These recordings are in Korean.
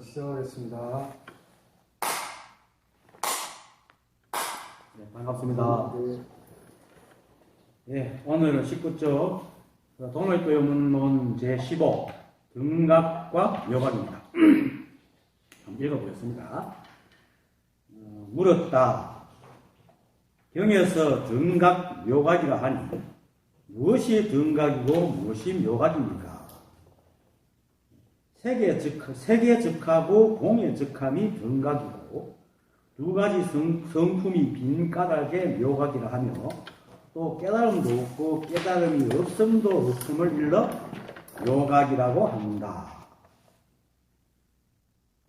시작하겠습니다. 네, 반갑습니다. 예, 오늘은 19쪽 동일교회 문론 제15 등각과 묘각입니다. 한번 읽어보겠습니다. 물었다. 경에서 등각 묘각이라 하니 무엇이 등각이고 무엇이 묘각입니까? 색에 즉하고 공에 즉함이 등각이고 두 가지 성품이 빈 까닭에 묘각이라 하며 또 깨달음도 없고 깨달음이 없음도 없음을 일러 묘각이라고 한다.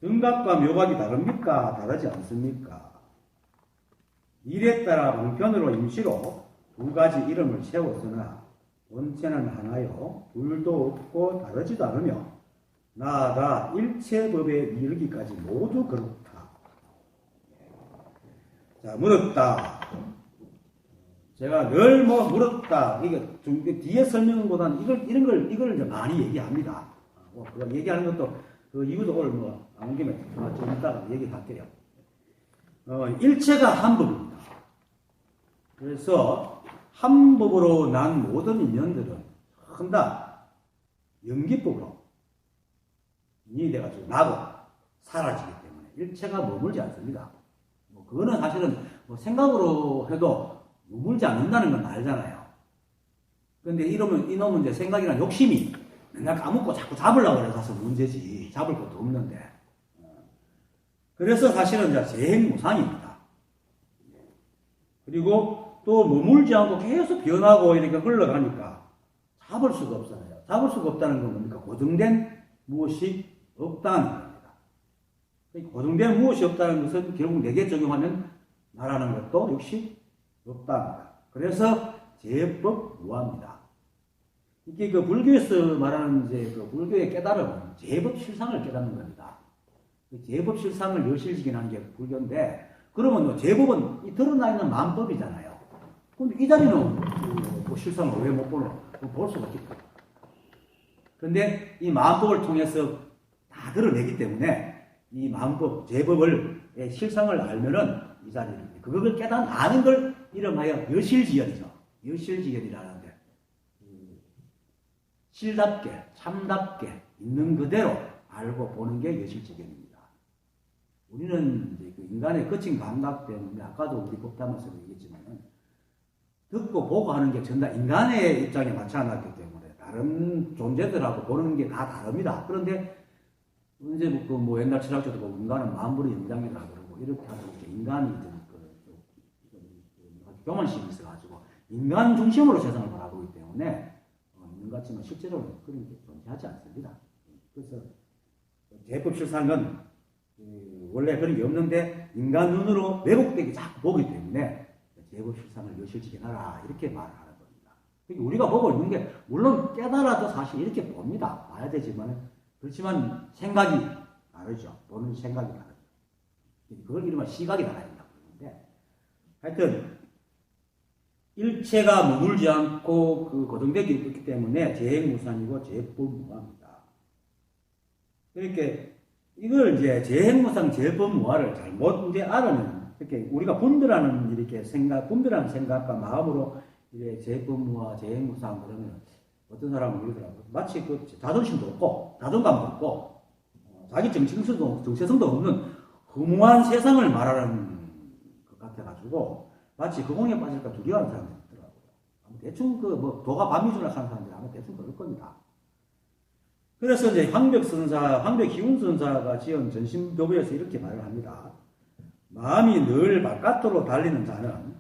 등각과 묘각이 다릅니까? 다르지 않습니까? 일에 따라 방편으로 임시로 두 가지 이름을 세웠으나 본체는 하나요 둘도 없고 다르지도 않으며 나아가 일체법에 이르기까지 모두 그렇다. 자, 물었다. 제가 늘 물었다. 이게 뒤에 설명보다는 이걸 이제 많이 얘기합니다. 그거 얘기하는 것도 그 이유도 오늘 안 온 김에 좀 이따가 얘기할게요. 일체가 한 법입니다. 그래서 한 법으로 난 모든 인연들은 한다 연기법으로 인이 돼가지고 나고 사라지기 때문에 일체가 머물지 않습니다. 그거는 사실은 생각으로 해도 머물지 않는다는 건 알잖아요. 그런데 이놈은 이제 생각이란 욕심이 맨날 까먹고 자꾸 잡으려고 해서 문제지. 잡을 것도 없는데. 그래서 사실은 이제 재행무상입니다. 그리고 또 머물지 않고 계속 변하고 이렇게 흘러가니까 잡을 수가 없잖아요. 잡을 수가 없다는 건 뭡니까? 고정된 무엇이 없다는 겁니다. 고정된 무엇이 없다는 것은 결국 내게 적용하면 나라는 것도 역시 없답니다. 그래서 제법 무합니다. 이게 그 불교에서 말하는 이제 그 불교의 깨달음은 제법 실상을 깨닫는 겁니다. 그 제법 실상을 여실지kin하는 게 불교인데, 그러면 제법은 이 드러나 있는 만법이잖아요. 그럼 이 자리는 그 실상을 왜 못 보노? 볼 수가 없겠죠. 그런데 이 만법을 통해서 다 드러내기 때문에 이 만법, 제법을 실상을 알면은 이 자리를 그걸 아는 걸 이름하여 여실지연이죠. 여실지연이라는데 실답게 참답게 있는 그대로 알고 보는 게 여실지연입니다. 우리는 이제 그 인간의 거친 감각 때문에 아까도 우리 법담에서 얘기했지만 듣고 보고 하는 게 전부 다 인간의 입장에 맞지 않았기 때문에 다른 존재들하고 보는 게 다 다릅니다. 그런데 이제 옛날 철학자도 보고 인간은 만물의 영장이라 그러고 이렇게 하고 인간이 교만심이 있어가지고 인간 중심으로 세상을 바라보기 때문에 있는 것 같지만 실제로는 그런 게 존재하지 않습니다. 그래서 제법 실상은 원래 그런 게 없는데 인간 눈으로 왜곡되게 자꾸 보기 때문에 제법 실상을 여실지kin하라 이렇게 말을 하는 겁니다. 그러니까 우리가 보고 있는 게 물론 깨달아도 사실 이렇게 봅니다. 봐야 되지만 그렇지만 생각이 다르죠. 보는 생각이 다르죠. 그걸 이름은 시각이 다르다고 그러는데 하여튼 일체가 머물지 않고 그 고정되기 있기 때문에 재행무상이고 제법무화입니다. 그러니까 이걸 이제 재행무상, 제법무화를 잘못 이제 알으면 이렇게 우리가 분별하는 분별하는 생각과 마음으로 이제 제법무화, 재행무상 그러면 어떤 사람은 이러더라고요. 마치 그 자존심도 없고 자존감도 없고 자기 정체성도 없는 허무한 세상을 말하는 것 같아가지고 마치 그 공에 빠질까 두려워하는 사람들이 있더라고요. 대충 도가 밤이주나 하는 사람들이 아마 대충 그럴 겁니다. 그래서 이제 황벽희운 선사가 지은 전심도배에서 이렇게 말을 합니다. 마음이 늘 바깥으로 달리는 자는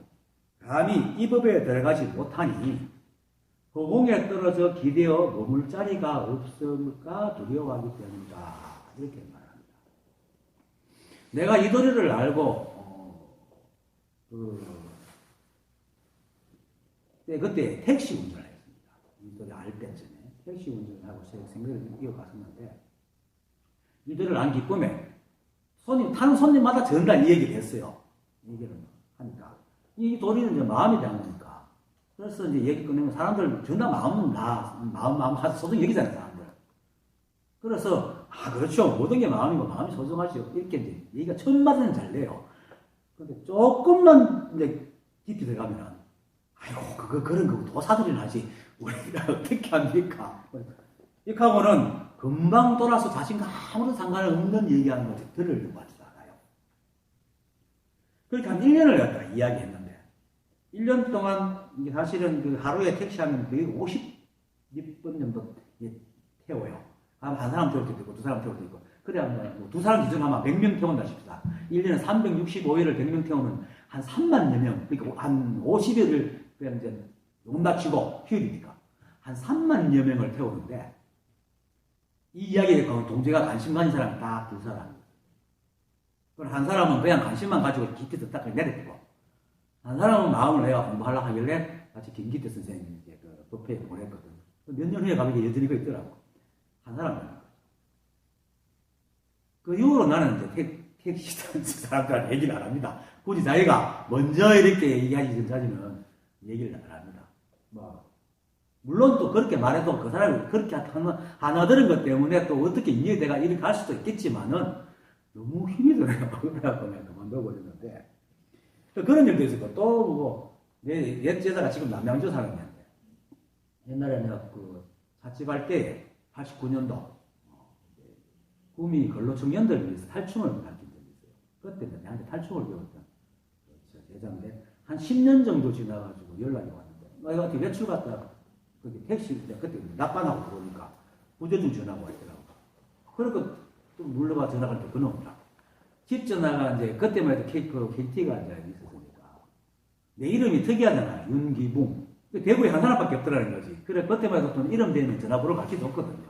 감히 이 법에 들어가지 못하니 허공에 떨어져 기대어 머물 자리가 없을까 두려워하기 때문이다. 이렇게 말합니다. 내가 이 도리를 알고 그때 택시 운전을 했습니다. 이 도리 알 때쯤에 택시 운전을 하고 생각을 이어갔었는데 이 도리를 안 기쁨에 타는 손님마다 전부 다 이 얘기를 했어요. 얘기를 하니까 이 도리는 이제 마음이 대한 거니까. 그래서 이제 얘기 꺼내면 사람들 전부 다 마음 소득 얘기잖아요, 사람들. 그래서, 그렇죠. 모든 게 마음이고, 마음이 소중하죠. 이렇게 이제 얘기가 첫 마디는 잘 돼요. 근데 조금만 이제 깊이 들어가면은, 아이고, 그런 거 도사들이나 하지. 우리가 어떻게 합니까? 이렇게 하고는 금방 돌아서 자신과 아무런 상관없는 얘기하는 것을 들으려고 하지 않아요. 그렇게 한 1년을 갖다가 이야기했는데, 1년 동안, 이게 사실은 그 하루에 택시하면 거의 50번 정도 태워요. 한 사람 태울 때도 있고, 두 사람 태울 때도 있고. 그래, 두 사람 기준하면 100명 태운다 싶다. 1년에 365일을 100명 태우는 한 3만여 명, 그러니까 한 50일을 그냥 이제 농다치고 휴일이니까. 한 3만여 명을 태우는데, 이 이야기에 동재가 관심 가진 사람이 딱 두 사람. 그럼 한 사람은 그냥 관심만 가지고 깊이 듣다 내려두고, 한 사람은 마음을 내가 공부하려고 하길래 같이 김기태 선생님이 이제 그 법회에 보냈거든. 몇 년 후에 가면 여전히 그 있더라고. 한 사람은. 그 이후로 나는 이제 택시 타는 사람들한테 얘기를 안 합니다. 굳이 자기가 먼저 이렇게 얘기하기 전까지는 얘기를 안 합니다. 물론 또 그렇게 말해도 그 사람이 그렇게 하나들은 것 때문에 또 어떻게 이해가 이렇게 갈 수도 있겠지만은 너무 힘이 들어요. 그래갖고 내가 그만둬버렸는데. 그런 일도 있었고, 또 내 옛 제자가 지금 남양주 사람이었는데, 옛날에 내가 그 자취할 때 89년도 구미 근로청년들 위해서 탈춤을 가르친 적이 있어요. 그때 내한테 탈춤을 배웠던 제자인데, 한 10년 정도 지나가지고 연락이 왔는데, 내가 어떻게 외출 갔다 택시 그때 낮반하고 들어오니까 부재중 전화가 왔더라고. 그러니까 또 물러봐 전화가 또 끊어오더라고. 집 전화가 이제 그때만 해도 KT가 이제 있었으니까 내 이름이 특이하잖아. 윤기붕. 대구에 한 사람밖에 없더라는 거지. 그래 그때만 해도 또 이름 되면 전화번호 같이 줬거든요.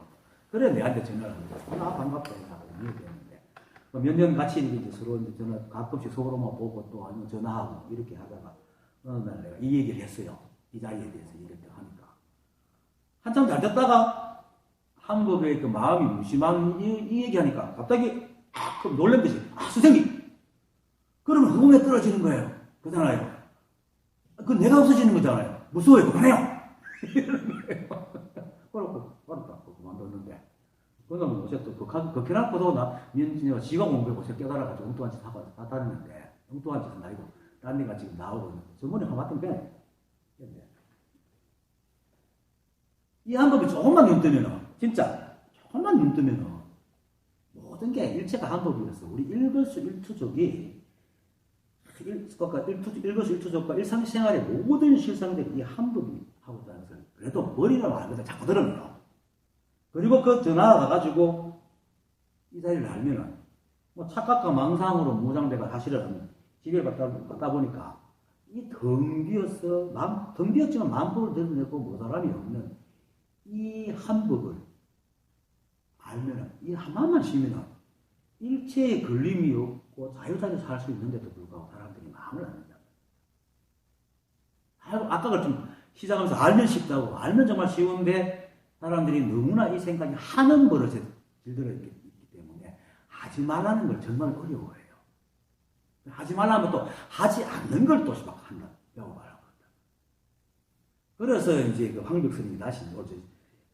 그래 내한테 전화를 한 거야. 반갑다 하고 이랬는데 몇 년 같이 이제 서로 이제 전화 가끔씩 서로만 보고 또 아니면 전화하고 이렇게 하다가 어느 날 내가 이 얘기를 했어요. 이 자리에 대해서 이렇게 하니까 한참 잘 듣다가 한국의 그 마음이 무심한 이 얘기하니까 갑자기 그럼 놀란 듯이 선생님 그러면 흑음에 떨어지는 거예요. 그잖아요. 그 내가 없어지는 거잖아요. 무서워요. 그만해요. 이러는 거예요. 그렇고 그만뒀는데 그놈은 어제 또 극해놨고도 민진이가 지가 공부해 보세요. 깨달아가지고 엉뚱한 짓 하고 다 다녔는데 엉뚱한 짓은 아니고 딴 데가 지금 나오고 있는 저번에 한 봤던 배 이 한 법이 조금만 눈 뜨면은, 진짜, 조금만 눈 뜨면은, 모든 게 일체가 한 법이었어. 우리 일거수일투족이, 일거수일투족과 일상생활의 모든 실상들이 이 한 법이 하고 있다는 것을, 그래도 머리로 알거든. 자꾸 들으면. 그리고 그 전화가 가가지고, 이 자리를 알면은, 착각과 망상으로 무장돼가 사실은 집에 갔다 보니까, 이 덩 비었지만 마음법을 드러내고 뭐 사람이 없는, 이 한 법을 알면은, 이 하나만 쉬면은, 일체의 걸림이 없고 자유자재 살 수 있는데도 불구하고 사람들이 마음을 안 한다. 아까 좀 시작하면서 알면 쉽다고, 알면 정말 쉬운데, 사람들이 너무나 이 생각이 하는 버릇에 들들어 있기 때문에, 하지 말라는 걸 정말 어려워해요. 하지 말라면 또, 하지 않는 걸 또 막 한다. 배워봐라. 그래서 이제 그 황벽스님이 다시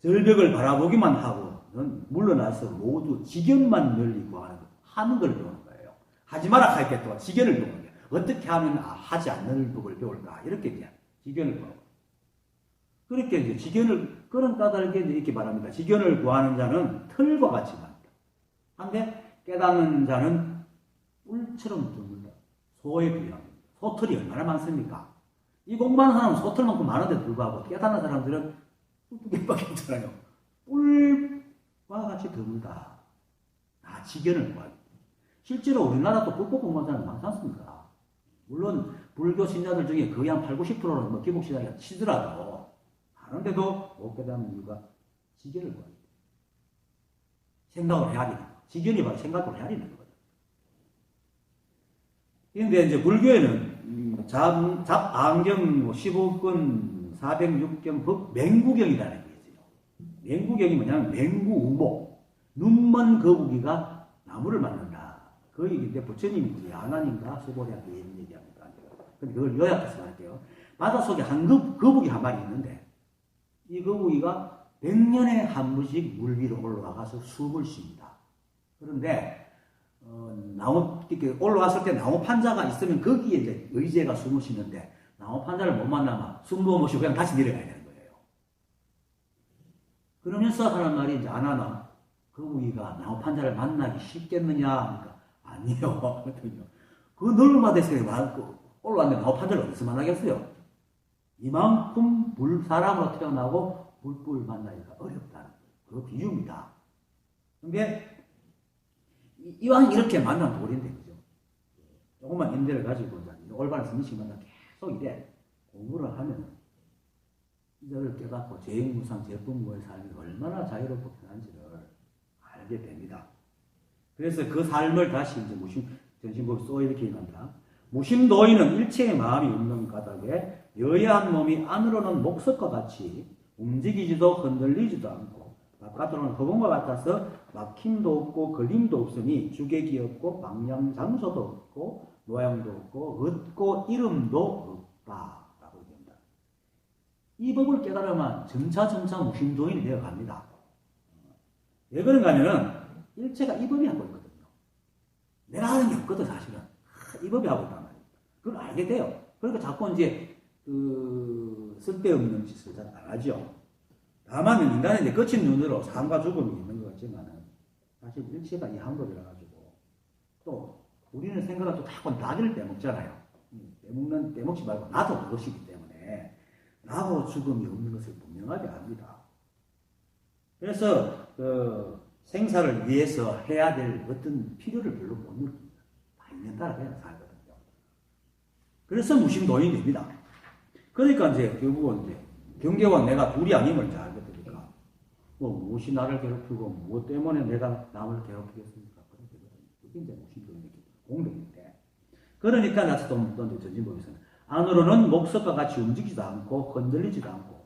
절벽을 바라보기만 하고는 물러나서 모두 지견만 열리고 하는 걸 배우는 거예요. 하지 마라 할 때 또 지견을 배우는 거예요. 어떻게 하면 하지 않는 법을 배울까? 이렇게 이제 지견을 배우고. 그렇게 이제 지견을, 그런 까닭에 이렇게 말합니다. 지견을 구하는 자는 털과 같이 많다. 한데 깨닫는 자는 뿔처럼 드물다. 소에 비합니다. 소털이 얼마나 많습니까? 이 공부하는 사람은 소털만큼 많은데도 불구하고 깨닫는 사람들은 뿔두개밖에 없잖아요. 뿔과 같이 드물다. 지견을 구하기. 실제로 우리나라도 불법 공부하는 사람이 많지 않습니까? 물론 불교 신자들 중에 거의 한 80~90%는 기복신앙이라 치더라도 하는데도 못 깨닫는 이유가 지견을 구하기. 생각을 해야 되는 거. 지견이 바로 생각을 해야 되는 거거든요. 그런데 이제 불교에는 잡안경 15권 406경 법 맹구경이라는 게 있어요. 맹구경이 뭐냐면 맹구우목, 눈먼 거북이가 나무를 만든다. 그 얘기인데 부처님이 하나님과 수보리한테 이런 얘기합니다. 근데 그걸 요약해서 말할게요. 바닷속에 거북이 한 마리 있는데 이 거북이가 100년에 한 번씩 물 위로 올라가서 숨을 쉽니다. 그런데 이렇게 올라왔을 때 나무 판자가 있으면 거기에 이제 의제가 숨을 쉬는데 나무 판자를 못 만나면 숨도 못 쉬고 그냥 다시 내려가야 되는 거예요. 그러면서 하는 말이 이제 안 하나 거북이가 나무 판자를 만나기 쉽겠느냐 하니까 아니요. 그 넓은 데서 올라왔는데 나무 판자를 어디서 만나겠어요? 이만큼 사람으로 태어나고 물불 만나기가 어렵다는 그 비유입니다. 근데 이왕 이렇게 만나면 도리인데 그죠? 조금만 인대를 가지고 올바른 성신식 만나 계속 이래 공부를 하면 이들을 깨닫고 재행무상 재분무의 삶이 얼마나 자유롭고 편한지를 알게 됩니다. 그래서 그 삶을 다시 이제 전신법이 써 이렇게 얘기합니다. 무심도인은 일체의 마음이 없는 까닭에 여야한 몸이 안으로는 목석과 같이 움직이지도 흔들리지도 않고 바깥으로는 허공과 같아서 막힘도 없고 걸림도 없으니 주객이 없고 방향 장소도 없고 모양도 없고 얻고 이름도 없다라고 얘기합니다. 이 법을 깨달으면 점차 무심도인이 되어갑니다. 왜 그런가 하면은 일체가 이 법이 하고 있거든요. 내가 하는 게 없거든 사실은. 이 법이 하고 있단 말이에요. 그걸 알게 돼요. 그러니까 자꾸 이제 쓸데없는 짓을 잘 안 하죠. 다만 인간의 이제 거친 눈으로 삶과 죽음이 있는 것 같지만은 사실 일체가 이 한 법이라 가지고 또 우리는 생각을 또 자꾸 나를 빼먹잖아요. 빼먹지 말고 나도 그것이기 때문에 나도 죽음이 없는 것을 분명하게 압니다. 그래서 생사를 위해서 해야 될 어떤 필요를 별로 못 느낍니다. 다 있는 따라 그냥 살거든요. 그래서 무심도인이 됩니다. 그러니까 이제 결국은 이제 경계와 내가 둘이 아님을 이제 알게 되니까 무엇이 나를 괴롭히고 무엇 때문에 내가 남을 괴롭히겠습니까? 그게 이제 무심도인의 공백인데 그러니까 나서 또 전진법에서는 안으로는 목석과 같이 움직이지도 않고 흔들리지도 않고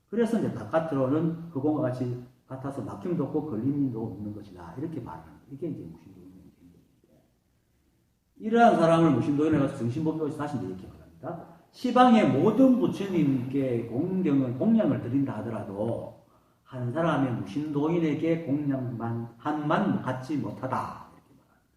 그래서 이제 바깥으로는 그공과 같이 같아서 막힘도 없고 걸림도 없는 것이다 이렇게 말하는 이게 이제 무심도인의 공백인데 이러한 사람을 무심도인에 가서 정신법에서 다시 이렇게 말합니다. 시방의 모든 부처님께 공양을 드린다 하더라도 한 사람의 무심도인에게 공양만 한만 갖지 못하다 이렇게 말합니다.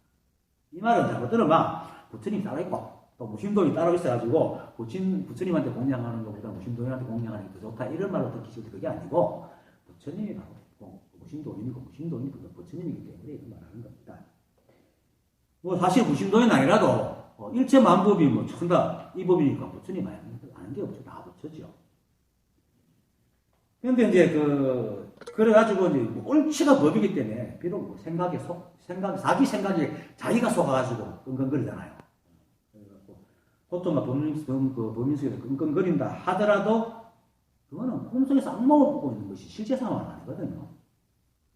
이 말은 잘못 들으면 부처님 따로 있고 또 무심도인이 따로 있어가지고 부처님한테 공양하는 것보다 무심도인한테 공양하는 게 더 좋다 이런 말로 듣기셔도 그게 아니고 부처님이 바로 무심도인이고 무심도인이 부처님이기 때문에 이런 말하는 겁니다. 사실 무심도인 아니라도 일체 만법이 천다 이 법이니까 부처님 아는 게 없죠. 다 부처죠. 그런데 이제 그래가지고 이제 옳지가 법이기 때문에 비록 자기 생각에 자기가 속아가지고 끙끙거리잖아요. 보통 범인수에서 끙끙거린다 하더라도 그거는 꿈속에서 악몽을 꾸고 있는 것이 실제 상황은 아니거든요.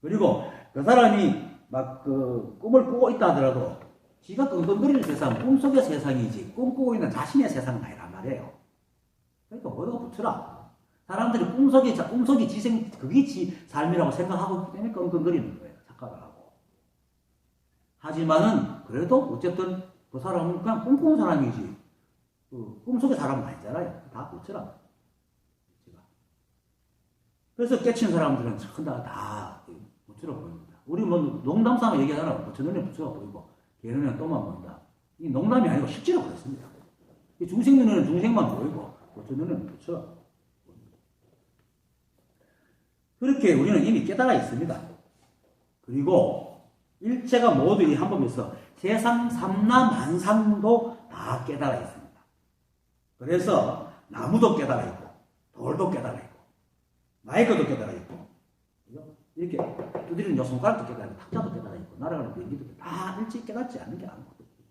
그리고 그 사람이 꿈을 꾸고 있다 하더라도 지가 끙끙거리는 세상은 꿈속의 세상이지 꿈꾸고 있는 자신의 세상은 아니란 말이에요. 그러니까 뭐라고 붙여라. 사람들이 꿈속이 그게 지 삶이라고 생각하고 있기 때문에 끙끙거리는 거예요. 착각을 하고. 하지만은 그래도 어쨌든 그 사람은 그냥 꿈꾸는 사람이지 꿈속의 사람은 아니잖아요. 다 붙여라. 그래서 깨친 사람들은 다 붙여라 보입니다. 우리 농담삼아 얘기하잖아. 붙여놓으면 붙여가 보이고 걔는 또만 보인다. 이 농담이 아니고 실제로 그렇습니다. 중생 눈에는 중생만 보이고 부처 눈에는 부처가 보입니다. 그렇게 우리는 이미 깨달아 있습니다. 그리고 일체가 모두 이 한 법에서 세상 삼나 만상도 다 깨달아 있습니다. 그래서 나무도 깨달아 있고 돌도 깨달아 있고 마이크도 깨달아 있고 이렇게 두드리는 요 손가락도 깨달아 있고 탁자도 깨달아 있고 날아가는 비행기도 다 일찍 깨닫지 않는 게 아무것도 없어요.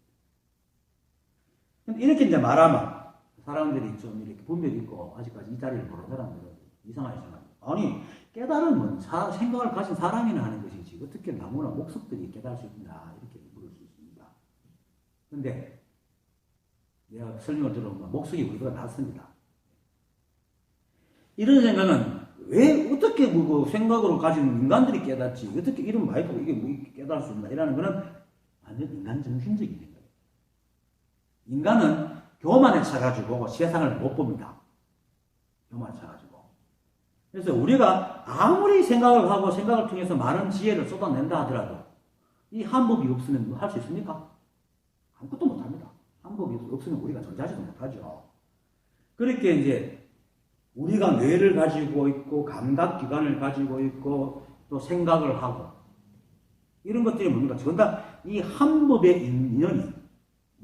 이렇게 이제 말하면 사람들이 좀 이렇게 분별이 있고 아직까지 이 자리를 모르는 사람들은 이상하게 생각합니다. 아니 깨달음은 생각을 가진 사람이나 하는 것이지 어떻게 나무나 목석들이 깨달을 수 있나 이렇게 물을 수 있습니다. 그런데 내가 설명을 들어보면 목석이 우리보다 낫습니다. 이런 생각은 왜 어떻게 생각으로 가진 인간들이 깨닫지 어떻게 이런 마이크로 이게 깨달을 수 있나 이라는 거는 완전 인간 정신적인 거예요. 인간은 교만에 차가지고 세상을 못 봅니다. 교만에 차가지고. 그래서 우리가 아무리 생각을 하고 생각을 통해서 많은 지혜를 쏟아낸다 하더라도 이 한법이 없으면 뭐 할 수 있습니까? 아무것도 못합니다. 한법이 없으면 우리가 존재하지도 못하죠. 그렇게 이제 우리가 뇌를 가지고 있고 감각기관을 가지고 있고 또 생각을 하고 이런 것들이 뭡니까? 전부 이 한법의 인연이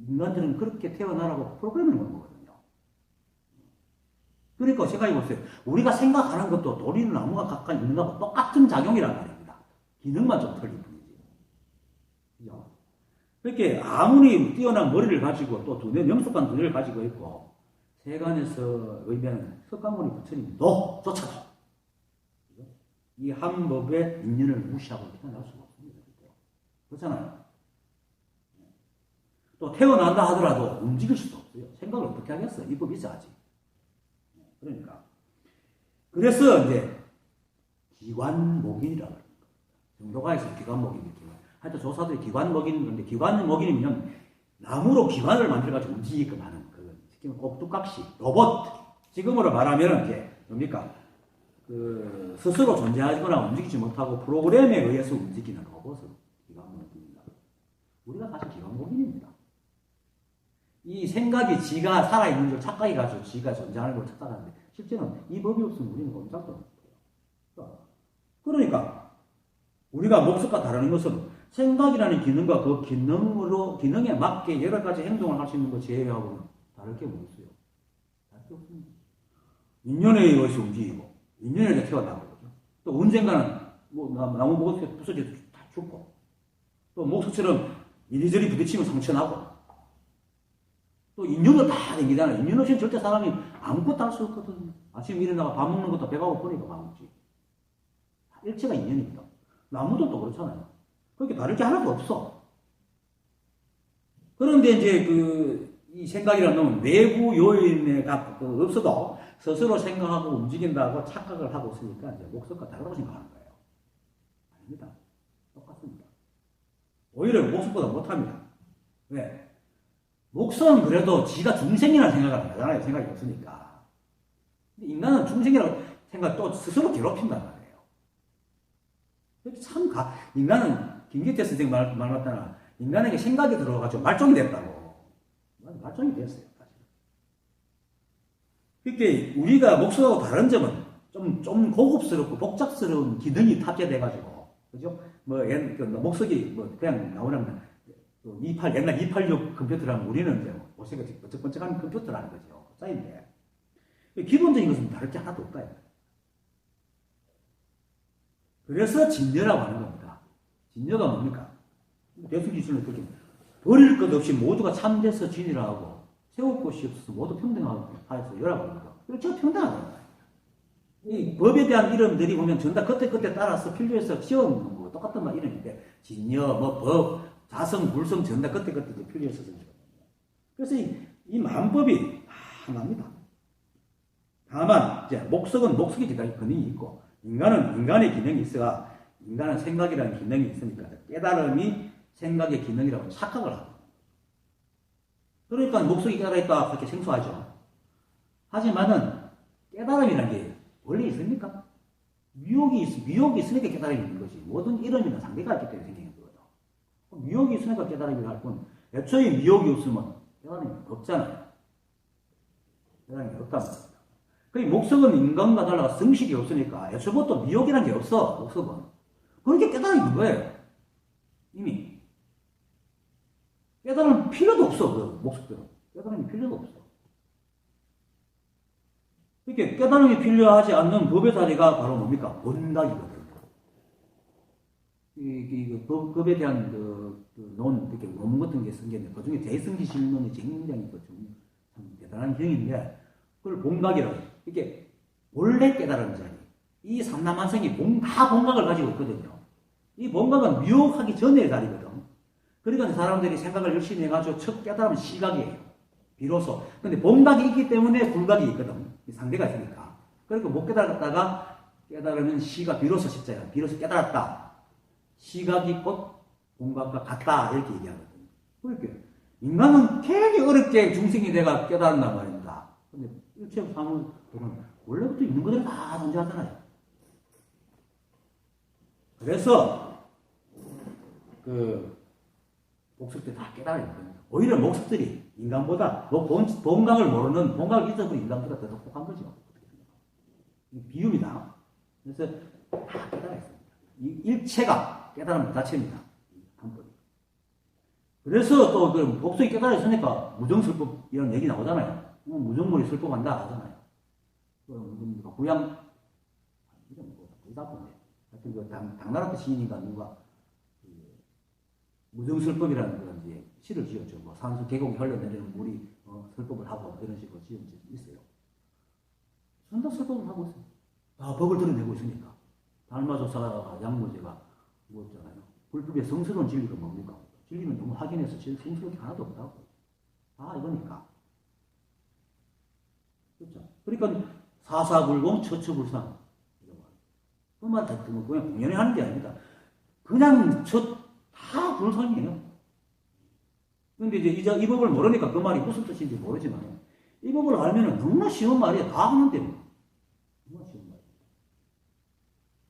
인간들은 그렇게 태어나라고 프로그램을 놓은 거거든요. 그러니까 생각해 보세요. 우리가 생각하는 것도 돌이는 나무가 가까이 있는 거하고 똑같은 작용이란 말입니다. 기능만 좀 틀린 뿐이지. 그죠? 그렇게 아무리 뛰어난 머리를 가지고 또 명석한 두뇌를 가지고 있고 세간에서 의미하는 석가모니 부처님도 조차도 이 한법의 인연을 무시하고 태어날 수가 없습니다. 그렇잖아요. 또 태어난다 하더라도 움직일 수도 없어요. 생각을 어떻게 하겠어요? 이 법이 있어야지. 그러니까. 그래서 이제 기관목인이라고 합니다. 정도가에서 기관목인. 하여튼 조사들이 기관목인, 그런데 기관목인이면 나무로 기관을 만들어가지고 움직이게끔 하는 그 꼭두각시, 로봇. 지금으로 말하면 이제 뭡니까? 그 스스로 존재하거나 움직이지 못하고 프로그램에 의해서 움직이는 로봇을 기관목인입니다. 우리가 사실 기관목인입니다. 이 생각이 지가 살아있는 줄 착각해가지고 지가 존재하는 걸 착각하는데 실제는 이 법이 없으면 우리는 꼼짝도 못해요. 그러니까 우리가 목석과 다르는 것은 생각이라는 기능과 그 기능에 맞게 여러 가지 행동을 할 수 있는 것 제외하고는 다를 게 뭐 있어요? 다를 게 없습니다. 인연에 의해서 움직이고 인연에 의해서 태어나고 또 언젠가는 뭐 나무 목석이 부서져서 다 죽고 또 목석처럼 이리저리 부딪히면 상처나고 또 인연을 다 댕기잖아요. 인연 없이는 절대 사람이 아무것도 할 수 없거든요. 아침에 일어나가 밥 먹는 것도 배가 고프니까 밥 먹지. 일체가 인연입니다. 나무들도 그렇잖아요. 그렇게 다를 게 하나도 없어. 그런데 이제 이 생각이라는 놈은 외부 요인에 없어도 스스로 생각하고 움직인다고 착각을 하고 있으니까 이제 목석과 다르다고 생각하는 거예요. 아닙니다. 똑같습니다. 오히려 목석보다 못합니다. 왜? 목석은 그래도 지가 중생이라는 생각을 안 하잖아요. 생각이 없으니까. 근데 인간은 중생이라고 생각 또 스스로 괴롭힌단 말이에요. 참, 인간은, 김기태 선생 말 맞잖아. 인간에게 생각이 들어가지고 말종이 됐다고. 말종이 됐어요, 사실. 그러니까 우리가 목석하고 다른 점은 좀 고급스럽고 복잡스러운 기능이 탑재돼가지고, 그죠? 목석이 그냥 나오려면, 옛날 286 컴퓨터라면 우리는 이제 목석이 번쩍번쩍한 컴퓨터라는 거죠. 짜인데. 기본적인 것은 다를 게 하나도 없다. 그래서 진여라고 하는 겁니다. 진여가 뭡니까? 대승기술은 그렇게 버릴 것 없이 모두가 참돼서 진이라 하고 세울 것이 없어서 모두 평등하고 하여서 열하고 합니다. 그렇죠? 평등하다. 이 법에 대한 이름들이 보면 전다 그때 따라서 필요해서 지어놓는 거 똑같은 말 이름인데 진여, 법, 자성, 불성 전다 그때 필요해서 쓰는 거거든요. 그래서 이 만법이 하나입니다. 다만 이제 목석이 기능이 있고 인간은 인간의 기능이 있어야 인간은 생각이라는 기능이 있으니까 깨달음이 생각의 기능이라고 착각을 하고 그러니까 목석이 깨달아있다 그렇게 생소하죠. 하지만은 깨달음이라는 게 원래 있습니까? 미혹이 있으니까 깨달음이 있는 거지. 모든 이름이나 상대가 있기 때문에 생기는 거거든. 미혹이 있으니까 깨달음이 할 뿐 애초에 미혹이 없으면 깨달음이 없잖아요. 깨달음이 없단 말이에요. 그 목석은 인간과 달라 성식이 없으니까 애초부터 미혹이라는 게 없어. 목석은. 그렇게 깨달음이 있는 거예요. 이미. 깨달음 필요도 없어. 그 목석들은. 깨달음이 필요도 없어. 이렇게 깨달음이 필요하지 않는 법의 자리가 바로 뭡니까? 본각이거든요. 법에 대한 이렇게 논문 같은 게 쓴 게 있는데, 그 중에 대승기실론이 굉장히 참 대단한 경인데, 그걸 본각이라고 해요. 이렇게 본래 깨달은 자리. 이 삼남한성이 다 본각을 가지고 있거든요. 이 본각은 미혹하기 전의 자리거든. 그러니까 사람들이 생각을 열심히 해가지고 첫 깨달으면 시각이에요. 비로소. 근데 본각이 있기 때문에 불각이 있거든. 상대가 있으니까. 그러니까 못 깨달았다가 깨달으면 시가 비로소 십자야. 비로소 깨달았다. 시각이 곧 본각과 같다. 이렇게 얘기하거든요. 그렇게. 인간은 되게 어렵게 중생이 돼가 깨달은단 말입니다. 근데 일체 사물은 원래부터 있는 것들이 다 존재하잖아요. 그래서 목석들이 다 깨달아야 됩니다. 오히려 목석들이 인간보다 본강을 모르는 본강을 잊어버린 인간보다 더 똑똑한 거죠. 비유입니다. 그래서 다 깨달아야 됩니다. 이 일체가 깨달음 자체입니다. 한번. 그래서 또 목석이 깨달아 있으니까 무정설법 이런 얘기 나오잖아요. 무정물이 설법한다 하잖아요. 구양 이런 거 보다 보네. 하여튼 당나라 시인인가 누가 무정설법이라는 그런 이제 시를 지었죠. 뭐 산수 계곡에 흘러내리는 물이 설법을 하고 이런 식으로 지은 적이 있어요. 전다 설법을 하고 있어요. 다 법을 드러내고 있으니까. 달마조사가 양모제가 뭐였잖아요. 불법의 성스러운 진리가 뭡니까? 진리는 너무 확인해서 성스러운 게 하나도 없다고. 다 이거니까. 그렇죠. 그러니까 사사불공 처처불상. 그 말 다 그냥 공연히 하는 게 아닙니다. 그냥 다 불상이에요. 근데 이제 이 법을 모르니까 그 말이 무슨 뜻인지 모르지만, 이 법을 알면은 너무나 쉬운 말이야. 다 하는데. 너무나 쉬운 말이야.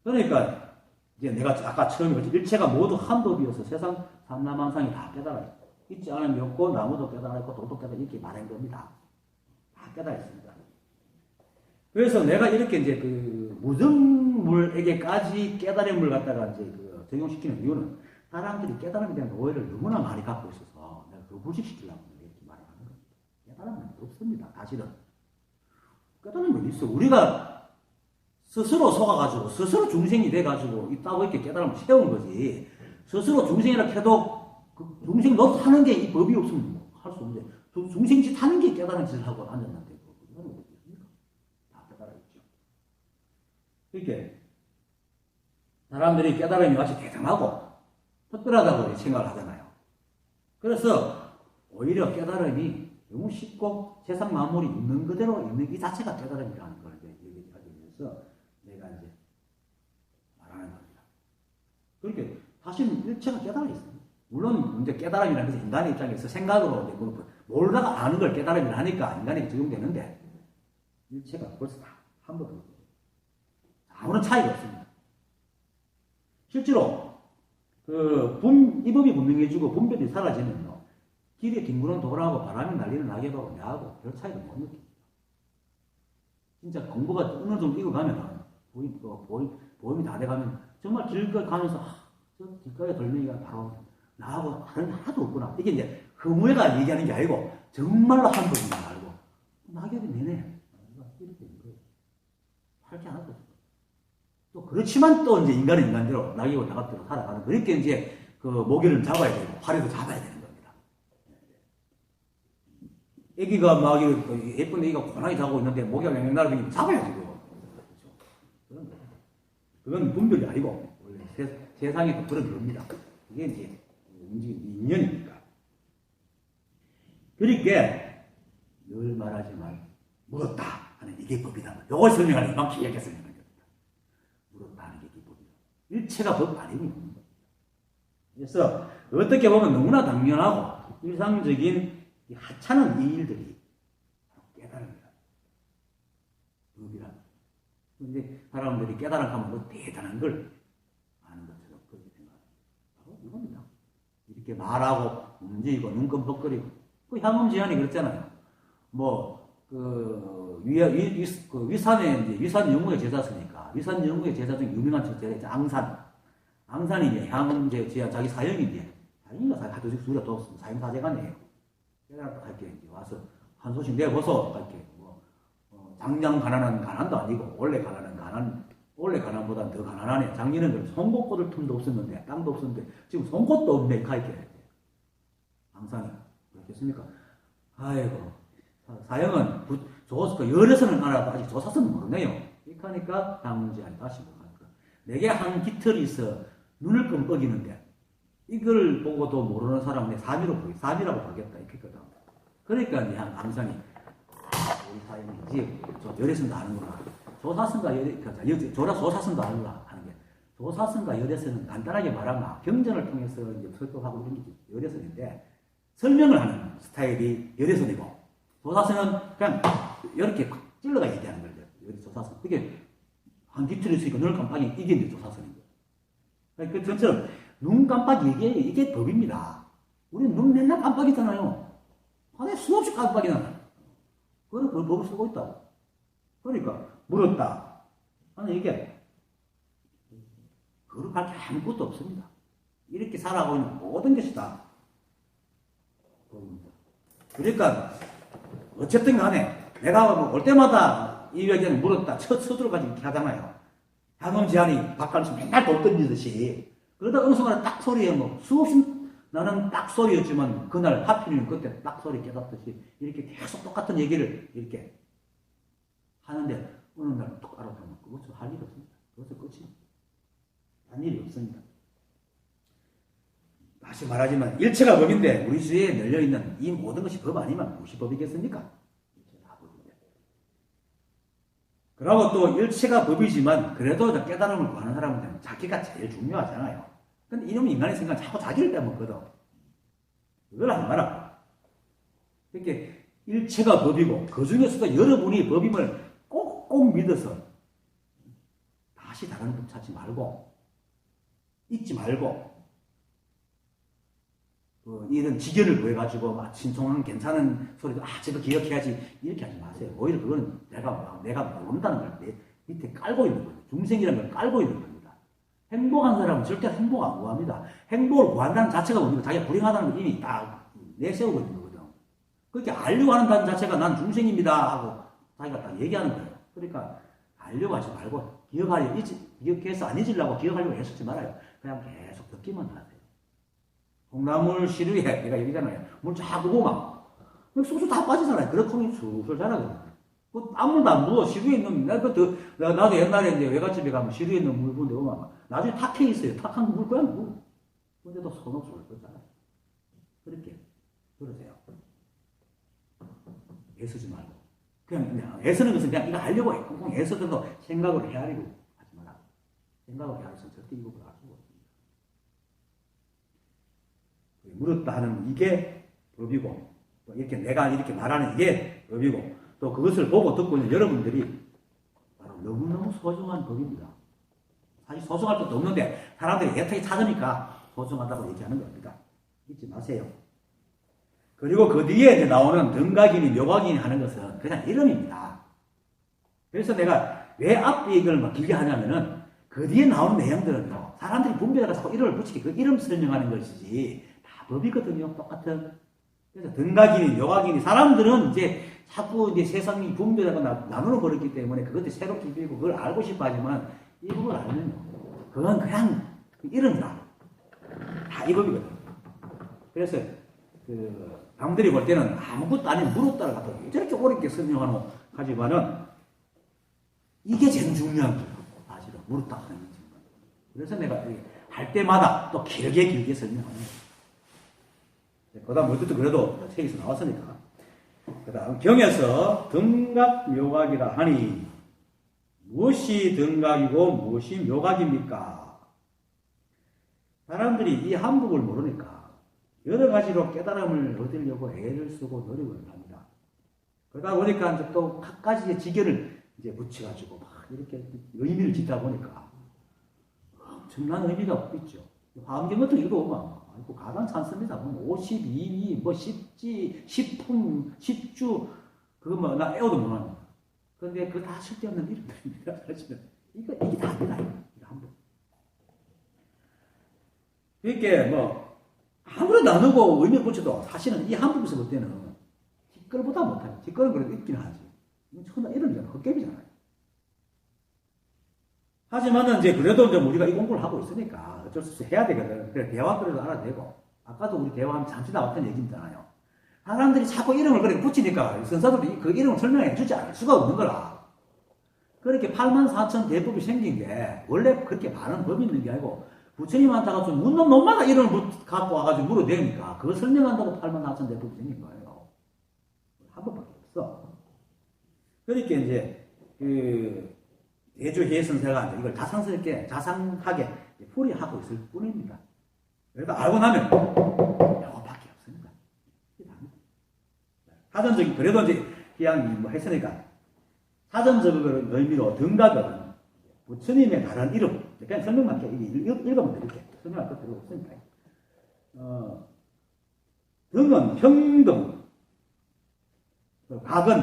그러니까, 이제 내가 아까 처음에 그랬지. 일체가 모두 한 법이어서 세상 삼라만상이 다 깨달아요. 있지 않으면 없고, 나무도 깨달아있고, 돌도 깨달아 이렇게 말한 겁니다. 다 깨달았습니다. 그래서 내가 이렇게 이제 무정물에게까지 깨달음을 갖다가 이제 적용시키는 이유는 사람들이 깨달음에 대한 오해를 너무나 많이 갖고 있어서 내가 그걸 불식시키려고 이렇게 말을 하는 겁니다. 깨달음은 없습니다. 사실은. 깨달음은 있어. 우리가 스스로 속아가지고 스스로 중생이 돼가지고 있다고 이렇게 깨달음을 세운 거지. 스스로 중생이라 해도 그 중생 노릇 하는 게 이 법이 없으면 할 수 없는데 중생 짓 하는 게 깨달은 짓을 하고 앉았는데 이거는 어떻습니까? 다 깨달아있죠. 이렇게 사람들이 깨달음이 마치 대담하고 특별하다고 생각을 하잖아요. 그래서 오히려 깨달음이 너무 쉽고 세상 만물이 있는 그대로 있는 이 자체가 깨달음이라는 걸 얘기하기 위해서 내가 이제 말하는 겁니다. 그렇게 사실 일체가 깨달아 있습니다. 물론 이제 깨달음이라는 것은 인간의 입장에서 생각으로 이제 모르다가 아는 걸 깨달음이라 하니까 인간에게 적용되는데 일체가 벌써 다 한 번도 아무런 차이가 없습니다. 실제로 이 법이 분명해지고 분별이 사라지면요. 길에 뒹구는 돌하고 바람이 날리는 낙엽하고 내하고 별 차이도 못 느낍니다. 진짜 공부가 어느 정도 익어가면 보임이 다 돼가면 정말 길가 가면서 저 길가에 돌멩이가 바로 나하고 다른 하나도 없구나. 이게 이제 허무해가 얘기하는 게 아니고 정말로 한 번인 줄 알고 낙엽이 내네. 이렇게 된 거예요. 할 게 하나도 없어요. 또 그렇지만 또 이제 인간은 인간대로 낙엽을 나갑대로 살아가는 그렇게 이제 모기를 잡아야 되고 파리도 잡아야 되는 겁니다. 애기가 막 예쁜 애기가 고나게 자고 있는데 모기가 맹맹 날아다니면 잡아야지 그거. 그런 거예요. 그건 분별이 아니고 원래 세상에 또 그런 겁니다. 이게 이제 움직이는 인연이니까. 그러니까 늘 말하지만 물었다 하는 이게 법이다. 요걸 설명하는 이만큼 이렇게 설명하는 겁니다. 물었다 하는 게 법이다. 일체가 법 아니고. 그래서 어떻게 보면 너무나 당연하고 일상적인 하찮은 이 일들이 깨달음이다. 법이다. 그런데 사람들이 깨달음하면 뭐 대단한 걸 아는 것처럼 그렇게 생각합니다. 바로 이겁니다. 이렇게 말하고 움직이고 눈 끔뻑거리고 향음지한이 그랬잖아요. 위산에 이제 위산 영웅의 제자였으니까 위산 영웅의 제자 중에 유명한 제자 앙산. 앙산이 이제 향음제 자기 사형인데 사형인가 하도 우리가 또 사형사제간이에요. 깨달았다 할게 이제 와서 한 소식 내보소 할게 장량 가난한 가난도 아니고 원래 가난보다 더 가난하네. 작년에는 송곳 꽂을 틈도 없었는데 땅도 없었는데 지금 송곳도 없네 이렇게 앙산이 그렇겠습니까? 아이고 사형은 열에서는 알아도 아직 조사서는 모르네요. 이렇게 하니까 당문제한이 다시 못하니까 내게 한 깃털이 있어 눈을 끔뻑이는데 이걸 보고도 모르는 사람은 삼이라고 보겠다 이렇게 했거든. 그러니까 이제 앙산이 우리 사형이지 열에서는 아는구나. 조사선과 조사선도 아는구나 하는 게 조사선과 열에서는 간단하게 말하면 경전을 통해서 이제 설법하고 이런 게 열에서인데 설명을 하는 스타일이 열애선이고 조사선은 그냥 이렇게 찔러가 얘기하는 거예요. 조사선. 그게 한 깃털이 있으니까 눈을 깜빡이 이게 이제 조사선인 거예요. 그러니까 조사선과 열애선은 다르다는 거예요. 조사선은 그냥 이렇게 찔러가 얘기하는 거예요. 열애선은. 그래서 그 전처럼 눈 깜빡이 이게 법입니다. 우리는 눈 맨날 깜빡이잖아요. 하루에 수없이 깜빡이 나요. 그걸 법을 쓰고 있다고. 그러니까 물었다 하는 이게 거룩할 게 아무것도 없습니다. 이렇게 살아가고 있는 모든 것이 다 법입니다. 그러니까 어쨌든 간에 내가 올 때마다 이 얘기는 물었다 서두르까지 이렇게 하잖아요. 한놈 제한이 바깥에서 맨날 돌 던지듯이. 그러다 어느 순간 딱 소리에 뭐 수없이 나는 딱 소리였지만 그날 하필이면 그때 딱 소리 깨닫듯이 이렇게 계속 똑같은 얘기를 이렇게 하는데 어느 날 뚝 알아보면 그것은 할 일이 없습니다. 그것은 끝입니다. 한 일이 없습니다. 다시 말하지만 일체가 법인데 우리 주위에 널려있는 이 모든 것이 법 아니면 무엇이 법이겠습니까? 일체가 법인데. 그러고 또 일체가 법이지만 그래도 깨달음을 구하는 사람은 자기가 제일 중요하잖아요. 근데 이놈의 인간의 생각은 자꾸 자기를 빼먹거든. 그걸 하지 마라. 이렇게 일체가 법이고 그 중에서도 여러분이 법임을 꼭꼭 믿어서 다시 다른 법 찾지 말고 잊지 말고 이런 지견을 구해가지고 막 신통한 괜찮은 소리도 저거 기억해야지 이렇게 하지 마세요. 오히려 그거는 내가 모른다는 걸 내 밑에 깔고 있는 거예요. 중생이라는 걸 깔고 있는 겁니다. 행복한 사람은 절대 행복 안 구합니다. 행복을 구한다는 자체가 뭡니까? 자기가 불행하다는 걸 이미 딱 내세우고 있는 거거든. 그렇게 알려고 하는 자체가 난 중생입니다 하고 자기가 딱 얘기하는 거예요. 그러니까 알려고 하지 말고 기억해서 안 잊으려고 기억하려고 애쓰지 말아요. 그냥 계속 듣기만 하세요. 콩나물 시루에 내가 얘기잖아요. 물 자꾸 보면 소주 다 빠지잖아요. 그렇게 술술 자라거든요. 그 아무도 안 부어. 시루에 있는 나도 옛날에 이제 외갓집에 가면 시루에 있는 물 부는데 보면 나중에 탁해 있어요. 탁한 물 거야 물. 근데도 손없을 거잖아요. 그렇게 그러세요. 애쓰지 말고 그냥 애쓰는 것은 그냥 이거 하려고 해. 꼭 애써도 생각을 헤아리고 하지 마라. 생각을 헤아려서 절대 이거 할 수가 없습니다. 물었다 하는 이게 법이고 또 이렇게 내가 이렇게 말하는 이게 법이고 또 그것을 보고 듣고 있는 여러분들이 바로 너무너무 소중한 법입니다. 사실 소중할 것도 없는데 사람들이 애타게 찾으니까 소중하다고 얘기하는 겁니다. 잊지 마세요. 그리고 그 뒤에 이제 나오는 등각이니 묘각이니 하는 것은 그냥 이름입니다. 그래서 내가 왜 앞뒤 이걸 막 길게 하냐면은 그 뒤에 나오는 내용들은요, 사람들이 분별해서 자꾸 이름을 붙이게 그 이름 설명하는 것이지 다 법이거든요. 똑같은. 그래서 등각이니 묘각이니 사람들은 이제 자꾸 이제 세상이 분별하고 나누어 버렸기 때문에 그것도 새롭게 비고 그걸 알고 싶어 하지만 이 법을 알면 그건 그냥 그 이름이다. 다 이 법이거든요. 그래서 남들이 볼 때는 아무것도 아닌 물었다를 갖다 저렇게 어렵게 설명하는 하지만은 이게 제일 중요한 거예요. 사실은 물었다 하는 게 중요한 거예요. 그래서 내가 할 때마다 또 길게 설명하는 거예요. 그 다음 어쨌든 그래도 책에서 나왔으니까. 그 다음 경에서 등각 묘각이라 하니 무엇이 등각이고 무엇이 묘각입니까? 사람들이 이 한복을 모르니까 여러 가지로 깨달음을 얻으려고 애를 쓰고 노력을 합니다. 그러다 보니까 이제 또 각 가지의 지견을 이제 붙여가지고 막 이렇게 의미를 짓다 보니까 엄청난 의미가 있죠. 화엄경 같은 거 읽어보면 아이고 가장 찬습니다. 52위, 뭐 10지, 10품, 10주 그거 뭐 나 애워도 못합니다. 그런데 그거 다 쓸데없는 이름들입니다. 사실은 이게 답니다. 이거 한번. 그러니까 뭐 아무리 나누고 의미 붙여도 사실은 이 한국에서 볼 때는 뒷걸보다 못해요. 뒷걸은 그래도 있긴 하지. 이건 처음에 이름이잖아. 헛개비잖아요. 하지만은 이제 그래도 이제 우리가 이 공부를 하고 있으니까 어쩔 수 없이 해야 되거든. 그래, 대화 그래도 알아야 되고. 아까도 우리 대화하면 잠시 나왔던 얘기잖아요. 사람들이 자꾸 이름을 그렇게 붙이니까 선사들이 그 이름을 설명해 주지 않을 수가 없는 거라. 그렇게 84,000 대법이 생긴 게 원래 그렇게 많은 법이 있는 게 아니고 부처님한테가 좀 묻는 놈마다 이름을 갖고 와가지고 물어대니까 그거 설명한다고 84,000 대법이 생긴 거예요. 한 번밖에 없어. 그러니까 이제 대주해 선생가 이걸 자상하게 풀이하고 있을 뿐입니다. 그러니까 알고 나면 이거밖에 없습니다. 사전적인 그래도 이제 그냥 뭐 했으니까 사전적인 의미로 등각은 부처님의 다른 이름 그냥 설명만 읽어보면 이렇게 설명할 것 필요 없으니까. 등은 평등, 각은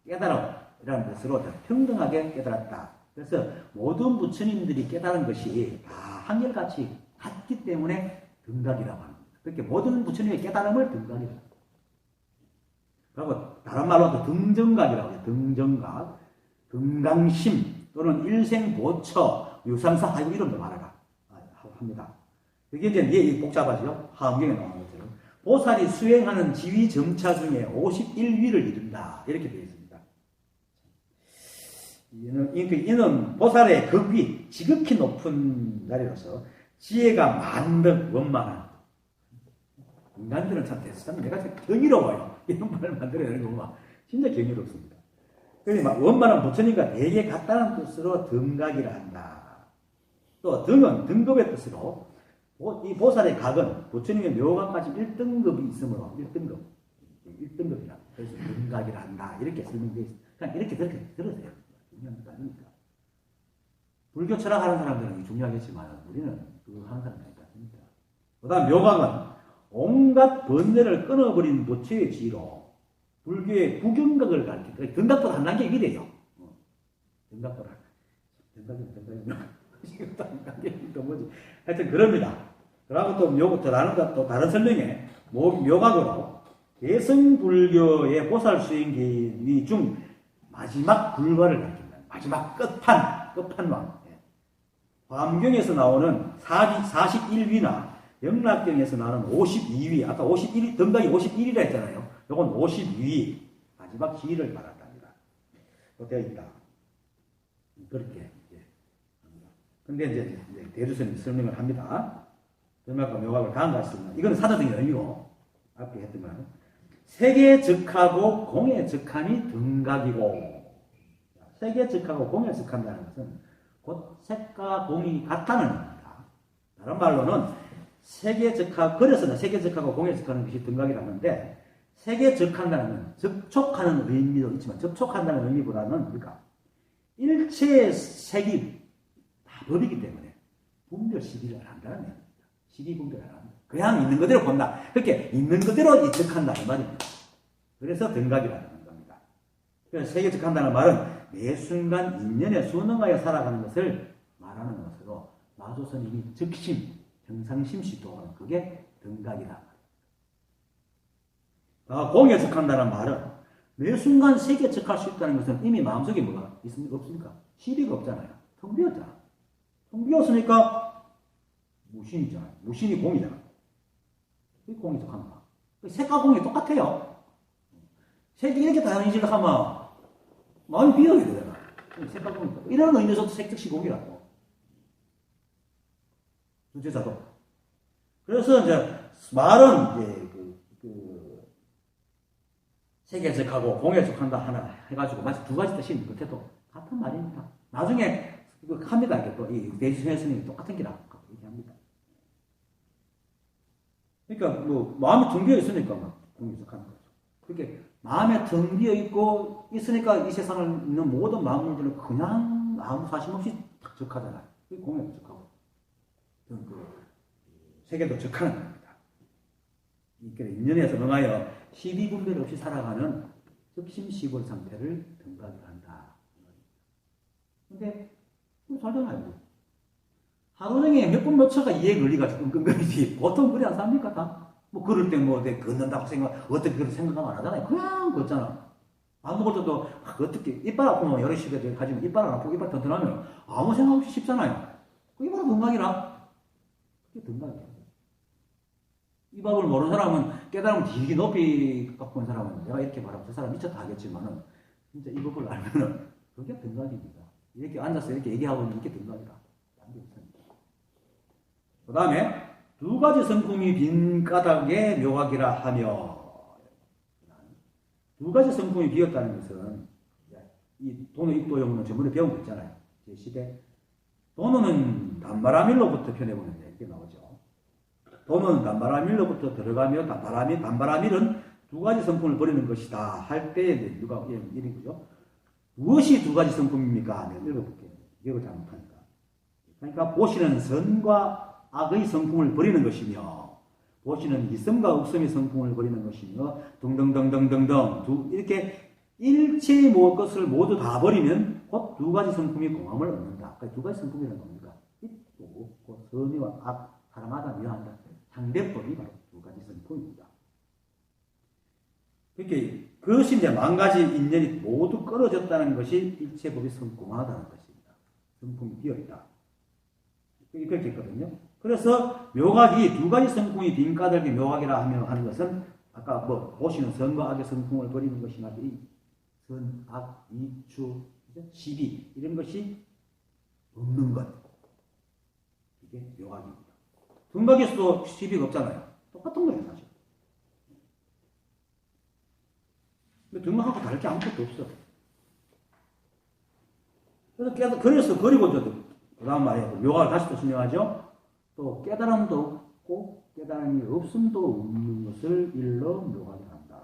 깨달음이라는 뜻으로 평등하게 깨달았다. 그래서 모든 부처님들이 깨달은 것이 다 한결같이 같기 때문에 등각이라고 합니다. 그렇게 모든 부처님의 깨달음을 등각이라고 합니다. 그리고 다른 말로도 등정각이라고 해요. 등정각, 등강심 또는 일생보처, 유상사 이름도 말하라 합니다. 이게 이제 복잡하죠. 하엄경에 나오는 것처럼 보살이 수행하는 지위 점차 중에 51위를 이룬다 이렇게 되어 있습니다. 이는 보살의 극위, 지극히 높은 자리로서 지혜가 만득 원만한. 인간들은 참 대수상 내가 참 경이로워요. 이런 말을 만들어내는 거 보면 진짜 경이롭습니다. 그러니까 원만한 부처님과 되게 같다는 뜻으로 등각이라 한다. 또 등은 등급의 뜻으로 이 보살의 각은 부처님의 묘각까지 1등급이 있으므로 1등급이라 그래서 등각이라 한다. 이렇게 설명되어 있습니다. 그냥 이렇게 들으세요. 중요한 거 아닙니까? 불교 철학하는 사람들은 중요하겠지만 우리는 그거 하는 사람이 아닙니다. 그 다음 묘각은 온갖 번뇌를 끊어버린 부처의 지로 불교의 구경각을 가르친다. 등각보다 한 단계 위래요. 등각보다. 등각이 뭐지? 하여튼 그럽니다. 그리고 또 다른 설명에 묘각으로 대성불교의 보살 수행기 중 마지막 불과를 가르친다. 마지막 끝판왕. 화엄경에서 나오는 41위나 영락경에서 나오는 52위, 아까 51위, 등각이 51위라 했잖아요. 요건 52위, 마지막 지위를 말한답니다. 또 되어 있다. 그렇게. 근데 이제 대주스님이 설명을 합니다. 등각과 묘각을 다음과 같이 씁니다. 이거는 사자적인 의미고, 앞에 했더만, 세계적하고 공예적함이 등각이고, 세계적하고 공예적함이라는 것은 곧 색과 공이 같다는 의미입니다. 다른 말로는 그래서 세계적하고 공예적하는 것이 등각이라는데, 세계적한다는 건 접촉하는 의미도 있지만, 접촉한다는 의미보다는, 그러니까, 일체의 색이 다 법이기 때문에, 분별 시비를 한다는 얘기입니다. 시비 분별을 한다. 그냥 있는 그대로 본다. 그렇게 있는 그대로 이측한다는 말입니다. 그래서 등각이라는 겁니다. 그래서 세계적한다는 말은 매 순간 인연에 순응하여 살아가는 것을 말하는 것으로, 마조선님이 즉심, 평상심시도하는 그게 등각이다. 공예적한다는 말은 매 순간 세계적할 수 있다는 것은 이미 마음속에 뭐가 있습니까? 없습니까? 시비가 없잖아요. 텅 비었잖아. 텅 비었으니까 무신이잖아요. 무신이 공이잖아. 그게 공예적한 거. 색과 공이 똑같아요. 색이 이렇게 다양해지려 하면 마음이 비어야 되잖아. 색과 공이 이런 의미에서도 색즉시 공이라고. 주제자도. 그래서 이제 말은 이제 세계적하고 공예적한다 하나 해가지고 마치 두 가지 뜻이 있는 것에도 같은 말입니다. 나중에 합니다. 이게 또 이 대지수의 스님이 똑같은 기라 얘기합니다. 그러니까 뭐 마음이 텅 비어 있으니까 막 공예적하는 거죠. 그렇게 마음에 텅 비어 있고 있으니까 이 세상을 있는 모든 마음들은 그냥 아무 사심 없이 딱 적하잖아요. 그게 공예적하고 세계도 적하는 겁니다. 인연에서 응하여 시비분별 없이 살아가는 적심시골 상태를 등각을 한다. 근데 살잖아요. 하루 종일 몇 분 몇 초가 이해 걸리가지고 끙끙거리지. 보통 그래 안 삽니까 다? 뭐 그럴 때 뭐 걷는다고 어떻게 그렇게 생각하면 안 하잖아요. 그냥 걷잖아. 아무것도 어떻게 이빨 아프면 여러 시대 가지면 이빨 안 아프고 이빨 튼튼하면 아무 생각 없이 쉽잖아요. 그 이빨은 등각이라. 그게 등각이야. 이 법을 모르는 사람은 깨달으면 되게 높이 갖고 온 사람은 내가 이렇게 말하면 저 사람 미쳤다 하겠지만은 진짜 이 법을 알면은 그게 등각입니다. 이렇게 앉아서 이렇게 얘기하고 있는 게 등각이다. 그 다음에 두 가지 성품이 빈 까닭에 묘각이라 하며, 두 가지 성품이 비었다는 것은 이 도노 입도용은 저번에 배운 거 있잖아요. 제10에 도노는 단바라밀로부터 편해보는 이렇게 나오죠. 도는 단바라밀로부터 들어가며 단바라밀은 두 가지 성품을 버리는 것이다 할 때 누가 이런 거죠. 무엇이 두 가지 성품입니까? 하면 읽어볼게요. 이걸 잘못하니까. 그러니까 보시는 선과 악의 성품을 버리는 것이며 보시는 이성과 억성의 성품을 버리는 것이며 등등등등등등 이렇게 일체의 것을 모두 다 버리면 곧 두 가지 성품이 공함을 얻는다. 두 가지 성품이라는 겁니까? 있고 없고 선의와 악, 사랑하다, 미워한다. 상대법이 바로 두 가지 성품입니다. 그렇게 그것이 이제 만 가지 인연이 모두 끊어졌다는 것이 일체법이 성공하다는 것입니다. 성품이 비어있다. 그렇게 했거든요. 그래서 묘각이 두 가지 성품이 빈가닥의 묘각이라 하는 것은 아까 보시는 선과 악의 성품을 버리는 것이나 이 선, 악, 이추, 시비 이런 것이 없는 것. 이게 묘각입니다. 등각에서도 시비가 없잖아요. 똑같은 거예요, 사실. 등각하고 다를 게 아무것도 없어. 그래서 버리고 그 다음 말이에요. 묘각을 다시 또 설명하죠. 또 깨달음도 없고 깨달음이 없음도 없는 것을 일러 묘각을 한다.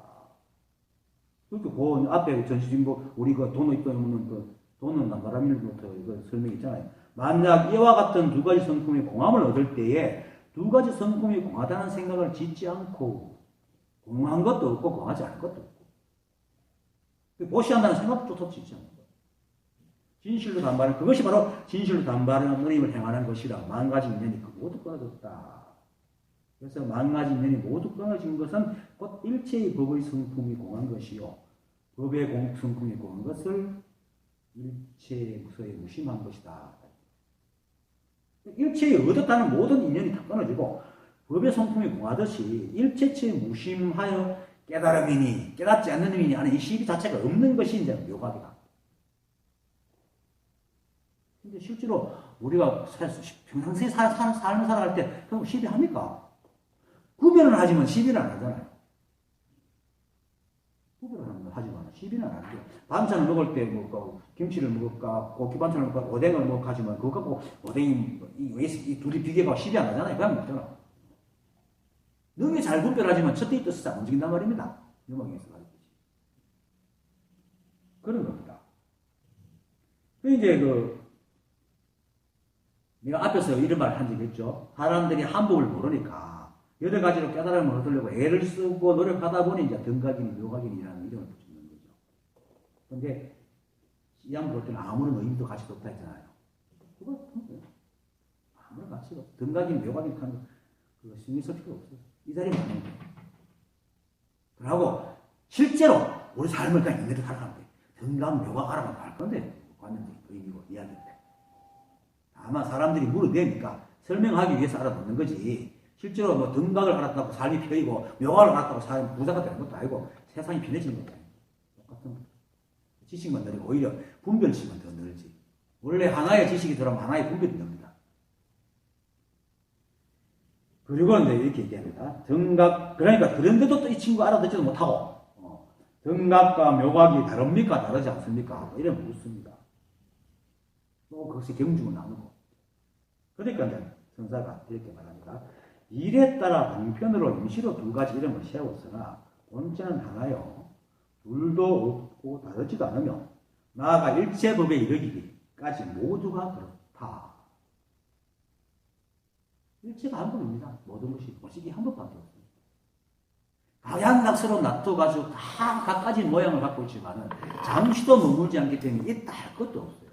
그러니까 그 앞에 전시진보 우리 그 돈의 입도 없는 그 돈은 남바람일부터 이거 설명 있잖아요. 만약 이와 같은 두 가지 성품의 공함을 얻을 때에 두 가지 성품이 공하다는 생각을 짓지 않고 공한 것도 없고 공하지 않을 것도 없고 보시한다는 생각조차 짓지 않는 거예요. 진실로 단발은 그것이 바로 진실로 단발은 의임을 행하는 것이라 만 가지 인연이 모두 끊어졌다. 그래서 만 가지 인연이 모두 끊어진 것은 곧 일체의 법의 성품이 공한 것이요 법의 성품이 공한 것을 일체의 무서에 무심한 것이다. 일체에 얻었다는 모든 인연이 다 끊어지고 법의 성품이 공하듯이 일체체에 무심하여 깨달음이니 깨닫지 않는 의미니 하는 이 시비 자체가 없는 것이 이제 묘각이다. 근데 실제로 우리가 평상시에 삶을 살아갈 때 그럼 시비합니까? 구별은 하지만 시비는 안 하잖아요. 구별은 하지만 시비는 안 하죠. 반찬을 먹을 때 뭐 김치를 먹을까 고기 반찬을 먹을까 오뎅을 먹을까 하지만 그거 갖고 오뎅이 이 둘이 비교가 시비 안 하잖아요. 그냥 먹잖아. 능히 잘 구별하지만 첫째의 뜻이 잘 움직인단 말입니다. 유망에서 가르치지. 그런 겁니다. 이제 내가 앞에서 이런 말 한 적이 있죠. 사람들이 한법을 모르니까 여러 가지로 깨달음을 얻으려고 애를 쓰고 노력하다 보니 이제 등각이니 묘각이니라는 이름을 붙이는 거죠. 그런데 시양 볼 때는 아무런 의미도 가치도 없다 했잖아요. 그거 아무런 가치도 없어. 등각이니 묘각이니 하는 거 그거 신경 쓸 필요 없어요. 이 자리에 맞는 거예요. 그러고 실제로 우리 삶을 그냥 있는 듯 살아가면 돼. 등각 묘각 알아가면 할 건데 관념적인 의미고 이야기인데. 다만 사람들이 물어대니까 설명하기 위해서 알아듣는 거지. 실제로 뭐 등각을 알았다고 삶이 편이고 묘각을 알았다고 삶이 부자가 되는 것도 아니고 세상이 편해지는 거죠. 똑같은 거. 지식만 늘리고 오히려 분별심은 더 늘지. 원래 하나의 지식이 들어가면 하나의 분별이 납니다. 그리고 이제 이렇게 얘기합니다. 등각, 그러니까 그런데도 또 이 친구 알아듣지도 못하고 등각과 묘각이 다릅니까? 다르지 않습니까? 이러면 묻습니다. 또 그것이 경중을 나누고. 그러니까 이제 성사가 이렇게 말합니다. 일에 따라 방편으로 임시로 두 가지 이름을 세웠으나 본체는 하나요. 둘도 없고 다르지도 않으며 나아가 일체법에 이르기까지 모두가 그렇다. 일체가 한 법입니다. 모든 것이 오직이 한 법밖에 없습니다. 다양각서로 놔둬가지고 다 각가지 모양을 갖고 있지만은 잠시도 머물지 않기 때문에 있다 할 것도 없어요.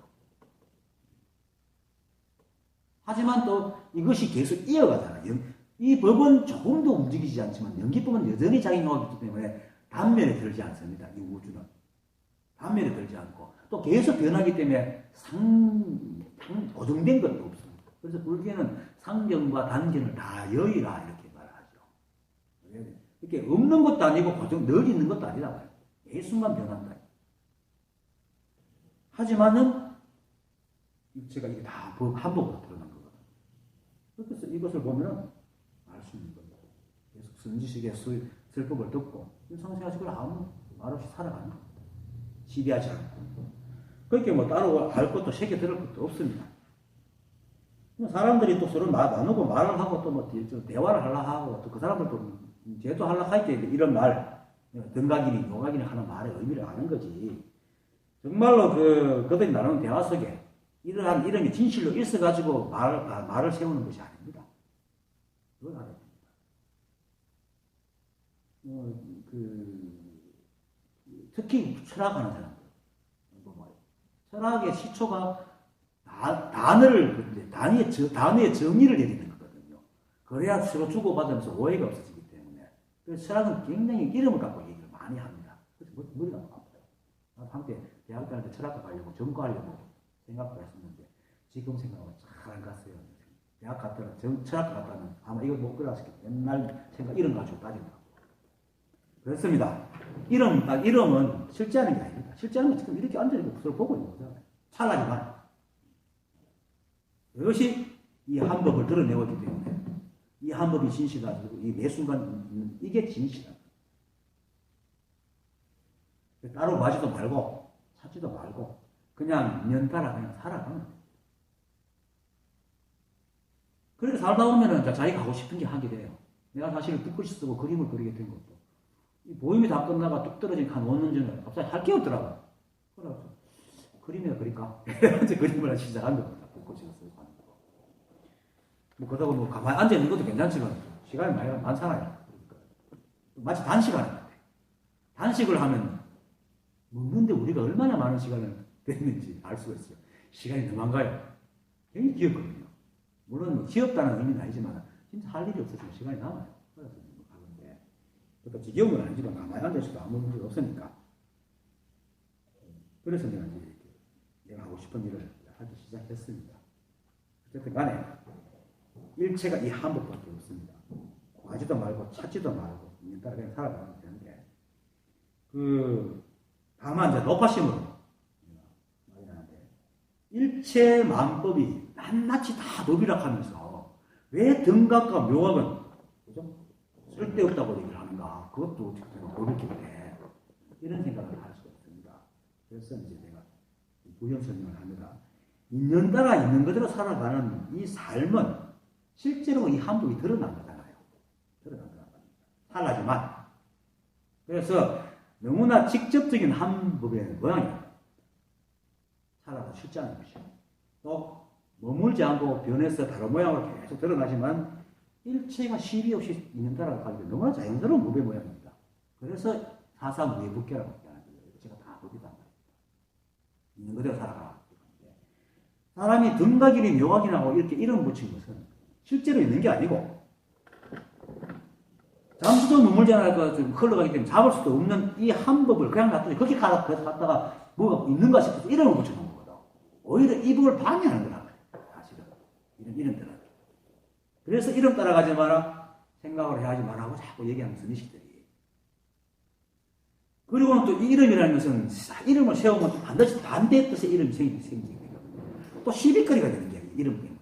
하지만 또 이것이 계속 이어가잖아요. 이 법은 조금 더 움직이지 않지만 연기법은 여전히 작용하고 있기 때문에 단면에 들지 않습니다. 이 우주는. 단면에 들지 않고 또 계속 변하기 때문에 고정된 것도 없습니다. 그래서 불교는 상견과 단견을 다 여의라 이렇게 말하죠. 이렇게 없는 것도 아니고 고정 늘 있는 것도 아니라 말이에요. 매 순간 변한다. 하지만은 제가 이게 다 한 법으로 드러난 거거든요. 그래서 이것을 보면 알 수 있는 겁니다. 계속 선지식의 설법을 듣고 일상생활식을 아무 말 없이 살아가는 겁니다. 시비하지 않고. 그렇게 뭐 따로 알 것도 새겨 들을 것도 없습니다. 사람들이 또 서로 나누고 말을 하고 또 뭐 대화를 하려 하고 또 그 사람들도 제도하려 할 때 이런 말, 등각이니 묘각이니 하는 말의 의미를 아는 거지. 정말로 그들이 나누는 대화 속에 이러한 이름이 진실로 있어가지고 말을 세우는 것이 아닙니다. 그걸 알아야 됩니다. 특히 철학하는 사람들. 철학의 시초가 단어의 정의를 내리는 거거든요. 그래야 서로 주고받으면서 오해가 없어지기 때문에. 그래서 철학은 굉장히 이름을 갖고 얘기를 많이 합니다. 그래서 머리가 아파요. 나도 한때 대학 다닐 때 철학과 가려고 전과하려고 생각도 했었는데 지금 생각하면 잘 안 갔어요. 대학 갔다가 철학과 갔다면 아마 이걸 못 끌어왔을 거예요. 옛날 생각 이름 가지고 따진다고. 그렇습니다. 이름은 실제하는 게 아닙니다. 실제하는 건 지금 이렇게 앉아있고 서로 보고 있는 거잖아요. 찰나지만 이것이 이 한법을 드러내었기 때문에 이 한법이 진실이다. 이 매순간 이게 진실이다. 따로 마지도 말고 찾지도 말고 그냥 인연 따라 그냥 살아가는 거예요. 그렇게 살다 보면은 자기가 하고 싶은 게 하게 돼요. 내가 사실 붓글씨 쓰고 그림을 그리게 된 것도 모임이 다 끝나가 뚝 떨어진 한 5년 전에 갑자기 할 게 없더라고요. 그래서 그림이나 그릴까? 그림을 시작한 겁니다. 붓글씨를 쓰고 하는 거. 뭐 그러다가 뭐 가만히 앉아있는 것도 괜찮지만 시간이 많잖아요. 마치 단식하는 것 같아요. 단식을 하면 먹는데 우리가 얼마나 많은 시간을 뺐는지 알 수가 있어요. 시간이 너무 안 가요. 굉장히 귀엽거든요. 물론 귀엽다는 의미는 아니지만 진짜 할 일이 없어서 시간이 남아요. 그래서 하는데 그러니까 지겨운 건 아니지만 가만히 앉아있어도 아무 문제가 없으니까. 그래서 내가 이제 내가 하고 싶은 일을 하기 시작했습니다. 어쨌든 간에 일체가 이 한법밖에 없습니다. 구하지도 말고 찾지도 말고 있는 따라 그냥 살아가면 되는데 다만 이제 높아심으로 말이 나는데 일체 만법이 낱낱이 다 법이라 하면서 왜 등각과 묘각은 그죠? 쓸데없다고 얘기를 하는가? 그것도 어떻게 모르겠기 때문에 이런 생각을 할 수가 있습니다. 그래서 이제 내가 부연 설명을 합니다. 인연 따라 있는 그대로 살아가는 이 삶은 실제로 이 한법이 드러난 거잖아요. 드러난 거잖아요. 살라지만 그래서 너무나 직접적인 한법의 모양이에요. 살아서 실제하는 것이요. 또 머물지 않고 변해서 다른 모양으로 계속 드러나지만 일체가 시비 없이 있는 따라 가기 때문에 너무나 자연스러운 법의 모양입니다. 그래서 사사무예법계라고 하는 거예요. 일체가 다 법이다. 있는 그대로 살아가. 사람이 등각이니 묘각이라고 이렇게 이름 붙인 것은 실제로 있는 게 아니고 잠시도 머물지 않아서 좀 흘러가기 때문에 잡을 수도 없는 이 한법을 그냥 놔두지 거기 갔다가 뭐가 있는가 싶어서 이름을 붙여놓은 거거든. 오히려 이 법을 방해하는 거란 말이야. 사실은. 이름 따라. 그래서 이름 따라가지 마라. 생각을 해야지 말라고 자꾸 얘기하면서 니식들이. 그리고는 또 이 이름이라는 것은 이름을 세우면 반드시 반대의 뜻의 이름이 생기게 되거든요. 또 시비거리가 되는 게 이름 때문에.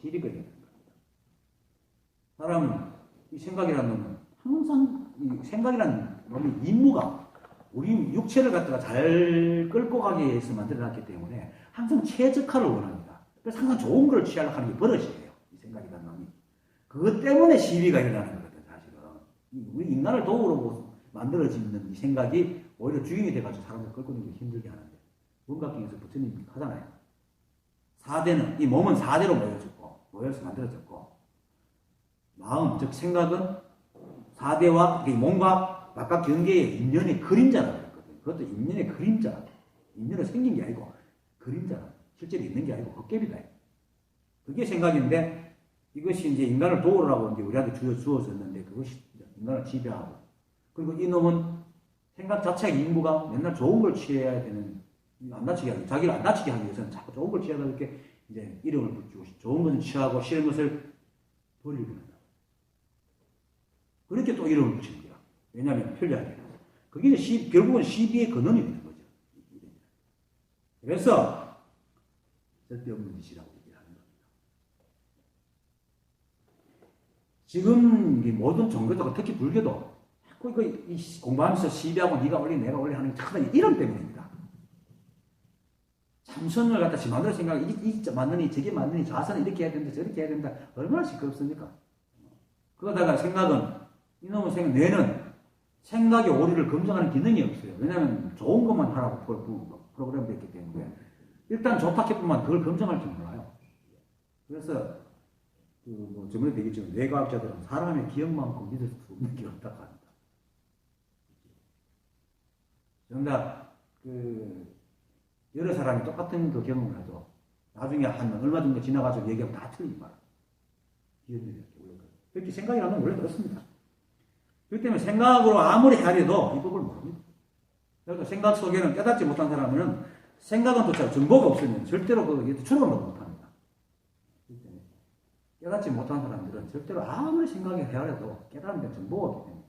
시비거리가 되는 겁니다. 사람은 이 생각이라는 놈은 항상 이 생각이라는 놈의 임무가 우리 육체를 갖다가 잘 끌고 가기 위해서 만들어놨기 때문에 항상 최적화를 원합니다. 그래서 항상 좋은 걸 취하려고 하는 게 버릇이에요. 이 생각이라는 놈이. 그것 때문에 시비가 일어나는 거거든, 사실은. 우리 인간을 도구로 만들어지는 이 생각이 오히려 주인이 돼가지고 사람을 끌고 다니기 힘들게 하는데 문각경에서 부처님이 하잖아요. 4대는, 이 몸은 4대로 모여서 만들어졌고 마음, 즉 생각은 4대와 몸과 바깥 경계의 인연의 그림자라고 했거든요. 그것도 인연의 그림자. 인연은 생긴 게 아니고 그림자. 실제로 있는 게 아니고 헛개비다. 그게 생각인데 이것이 이제 인간을 도우라고 이제 우리한테 주어졌는데 그것이 인간을 지배하고 그리고 이놈은 생각 자체의 임무가 맨날 좋은 걸 취해야 되는 안 다치게 하기 자기를 안 다치게 하기 위해서는 자꾸 좋은 걸 취하다 이렇게 이제 이름을 붙이고 좋은 것은 취하고 싫은 것을 버리게 된다. 그렇게 또 이름을 붙이는 거야. 왜냐하면 편리하게. 그게 이제 결국은 시비의 근원이 되는 거죠. 그래서 쓸데없는 짓이라고 얘기하는 겁니다. 지금 모든 종교도 특히 불교도 자꾸 이거 공부하면서 시비하고 네가 올리 내가 올리 하는 게 참 이름 때문입니다. 참선을 갖다 지 만들어 생각 이 맞느니 저게 맞느니 좌선은 이렇게 해야 된다 저렇게 해야 된다 얼마나 시끄럽습니까? 그러다가 생각은 이놈의 뇌는 생각의 오류를 검증하는 기능이 없어요. 왜냐하면 좋은 것만 하라고 프로그램 됐기 때문에 일단 좋다 싶으면 그걸 검증할 줄 몰라요. 그래서 뭐 저번에도 얘기했지만 뇌과학자들은 사람의 기억만큼 믿을 수 없는 게 없다고 합니다. 정답 여러 사람이 똑같은 그 경험을 해도 나중에 한 얼마 정도 지나가서 얘기하면 다 틀리지 말아요. 그렇게 생각이라는 건 원래 그렇습니다. 그렇기 때문에 생각으로 아무리 헤아려도 이 법을 모릅니다. 그래서 생각 속에는 깨닫지 못한 사람은 생각은 도대체 정보가 없으면 절대로 출발도 못합니다. 깨닫지 못한 사람들은 절대로 아무리 생각이 헤아려도 깨달은 데 정보가 없기 때문에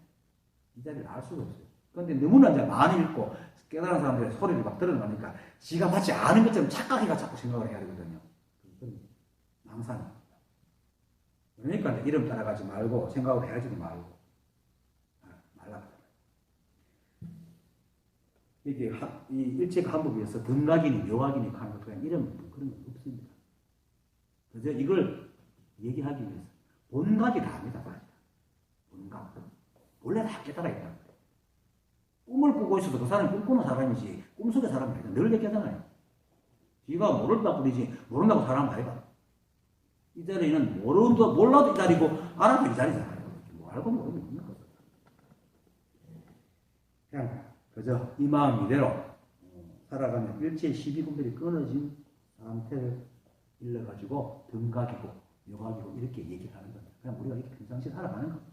이 자리를 알 수가 없어요. 그런데 너무나 이제 많이 읽고 깨달은 사람들의 소리를 막 들어가니까 지가 마치 아는 것처럼 착각해가 자꾸 생각을 해야 되거든요. 망상입니다. 그러니까 이제 이름 따라가지 말고 생각을 해야지도 말고 말라. 이게 이 일체가 한법에서 등각이니 묘각이니 하는 것 그냥 이름 그런 건 없습니다. 그래서 이걸 얘기하기 위해서 본각이 다릅니다. 본각. 원래 다 깨달아 있다. 꿈을 꾸고 있어도 그 사람이 꿈꾸는 사람이지 꿈속의 사람이 아니라 늘 얘기하잖아요. 지가 모른다고 그러지 모른다고 사람 아이가. 이 자리는 몰라도 이 자리고 알아도 이 자리잖아요. 뭐 알고 모르면 없는 거죠. 그냥 그저 이 마음 이대로 살아가면 일체 12분별이 끊어진 상태를 일러가지고 등각이고 묘각이고 이렇게 얘기를 하는 겁니다. 그냥 우리가 이렇게 평상시에 살아가는 겁니다.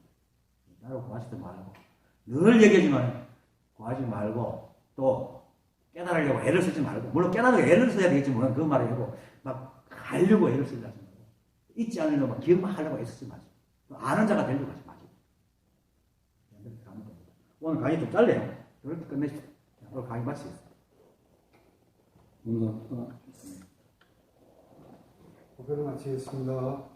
따로 구하지도 말고 늘 얘기하지만 구하지 말고 또 깨달으려고 애를 쓰지 말고 물론 깨달으려고 애를 써야 되겠지 물론 그 말을 하고 막 하려고 애를 쓰지 말고 잊지 않으려고 막 기억만 하려고 애쓰지 마시고 또 아는 자가 되려고 하지 마시고 이렇게 하는 겁니다. 오늘 강의 좀 짧네요. 이렇게 끝내십시오. 오늘 강의 마치겠습니다. 감사합니다. 고개를 마치겠습니다.